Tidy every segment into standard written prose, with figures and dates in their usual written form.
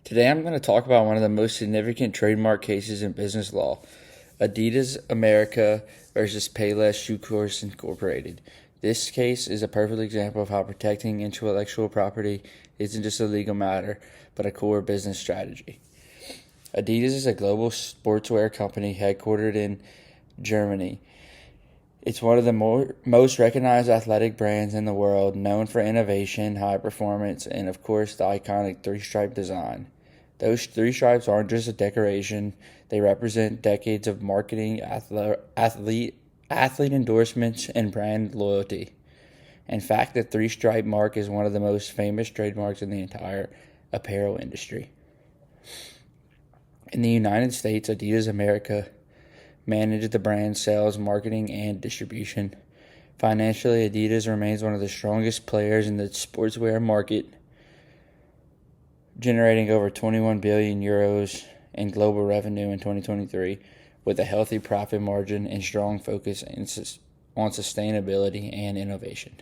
Today I'm going to talk about one of the most significant trademark cases in business law, Adidas America versus Payless Shoe Course Incorporated. This case is a perfect example of how protecting intellectual property isn't just a legal matter, but a core business strategy. Adidas is a global sportswear company headquartered in Germany. It's one of the most recognized athletic brands in the world, known for innovation, high performance, and of course the iconic three-stripe design. Those three stripes aren't just a decoration, they represent decades of marketing, athlete endorsements, and brand loyalty. In fact, the three stripe mark is one of the most famous trademarks in the entire apparel industry. In the United States, Adidas America manages the brand's sales, marketing, and distribution. Financially, Adidas remains one of the strongest players in the sportswear market, generating over 21 billion euros in global revenue in 2023, with a healthy profit margin and strong focus on sustainability and innovation.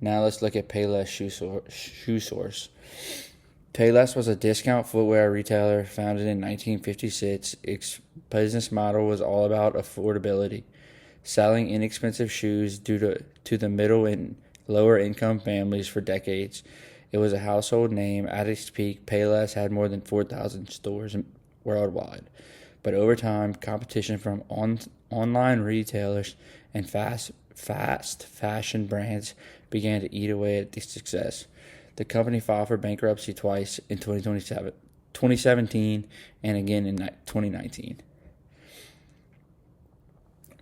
Now let's look at Payless Shoe Source. Payless was a discount footwear retailer founded in 1956. Its business model was all about affordability, selling inexpensive shoes to the middle and lower income families for decades. It was a household name. At its peak, Payless had more than 4,000 stores worldwide. But over time, competition from online retailers and fast fashion brands began to eat away at the success. The company filed for bankruptcy twice in 2017 and again in 2019.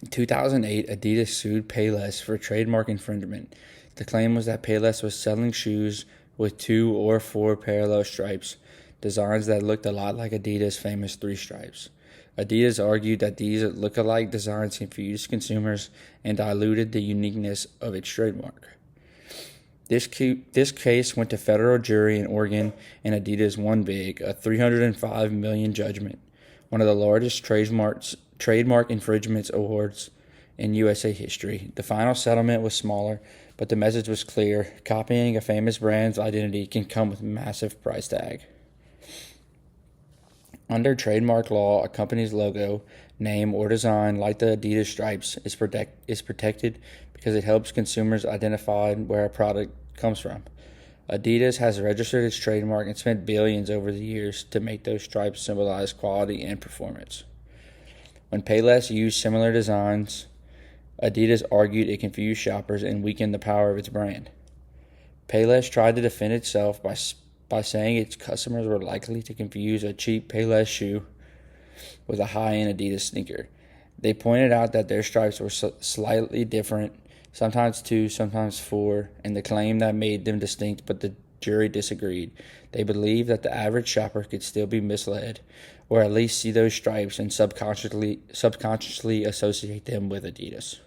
In 2008, Adidas sued Payless for trademark infringement. The claim was that Payless was selling shoes with 2 or 4 parallel stripes, designs that looked a lot like Adidas' famous 3 stripes. Adidas argued that these look-alike designs confused consumers and diluted the uniqueness of its trademark. This case went to federal jury in Oregon, and Adidas won big, a $305 million judgment, one of the largest trademark infringements awards in USA history. The final settlement was smaller, but the message was clear. Copying a famous brand's identity can come with a massive price tag. Under trademark law, a company's logo, name, or design, like the Adidas stripes, is protected because it helps consumers identify where a product comes from. Adidas has registered its trademark and spent billions over the years to make those stripes symbolize quality and performance. When Payless used similar designs, Adidas argued it confused shoppers and weakened the power of its brand. Payless tried to defend itself by saying its customers were likely to confuse a cheap Payless shoe with a high-end Adidas sneaker. They pointed out that their stripes were slightly different, sometimes 2, sometimes 4, and the claim that made them distinct, but the jury disagreed. They believed that the average shopper could still be misled, or at least see those stripes and subconsciously associate them with Adidas.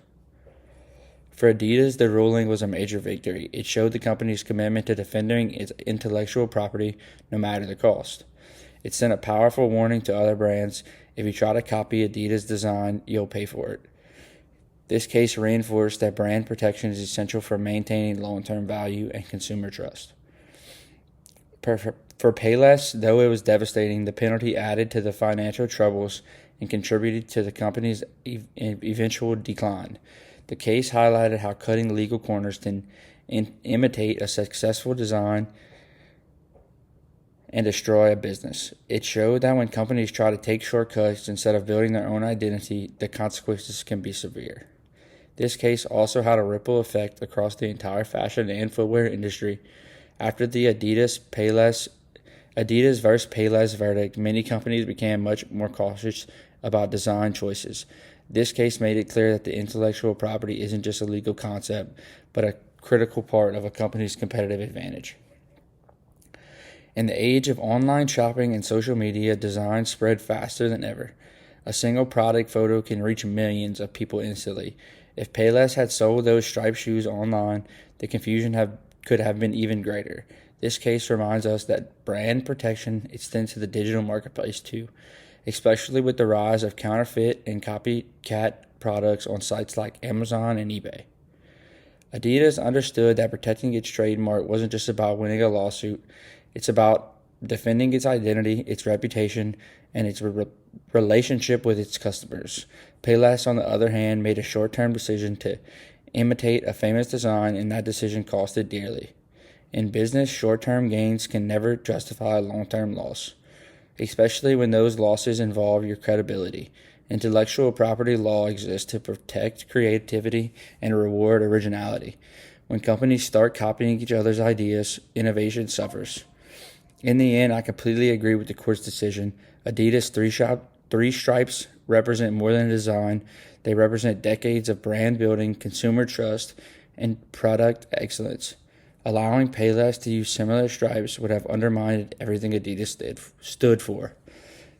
For Adidas, the ruling was a major victory. It showed the company's commitment to defending its intellectual property no matter the cost. It sent a powerful warning to other brands: if you try to copy Adidas' design, you'll pay for it. This case reinforced that brand protection is essential for maintaining long-term value and consumer trust. For Payless, though it was devastating, the penalty added to the financial troubles and contributed to the company's eventual decline. The case highlighted how cutting legal corners can imitate a successful design and destroy a business. It showed that when companies try to take shortcuts instead of building their own identity, the consequences can be severe. This case also had a ripple effect across the entire fashion and footwear industry. After the Adidas versus Payless verdict, many companies became much more cautious about design choices. This case made it clear that the intellectual property isn't just a legal concept, but a critical part of a company's competitive advantage. In the age of online shopping and social media, design spread faster than ever. A single product photo can reach millions of people instantly. If Payless had sold those striped shoes online, the confusion could have been even greater. This case reminds us that brand protection extends to the digital marketplace too, especially with the rise of counterfeit and copycat products on sites like Amazon and eBay. Adidas understood that protecting its trademark wasn't just about winning a lawsuit, it's about defending its identity, its reputation, and its relationship with its customers. Payless, on the other hand, made a short-term decision to imitate a famous design, and that decision costed dearly. In business, short-term gains can never justify long-term loss, especially when those losses involve your credibility. Intellectual property law exists to protect creativity and reward originality. When companies start copying each other's ideas, innovation suffers. In the end, I completely agree with the court's decision. Adidas three stripes represent more than a design. They represent decades of brand building, consumer trust, and product excellence. Allowing Payless to use similar stripes would have undermined everything Adidas stood for.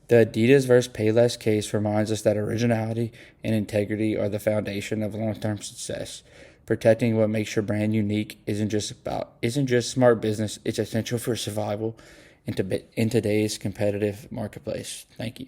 The Adidas versus Payless case reminds us that originality and integrity are the foundation of long-term success. Protecting what makes your brand unique isn't just smart business, it's essential for survival in today's competitive marketplace. Thank you.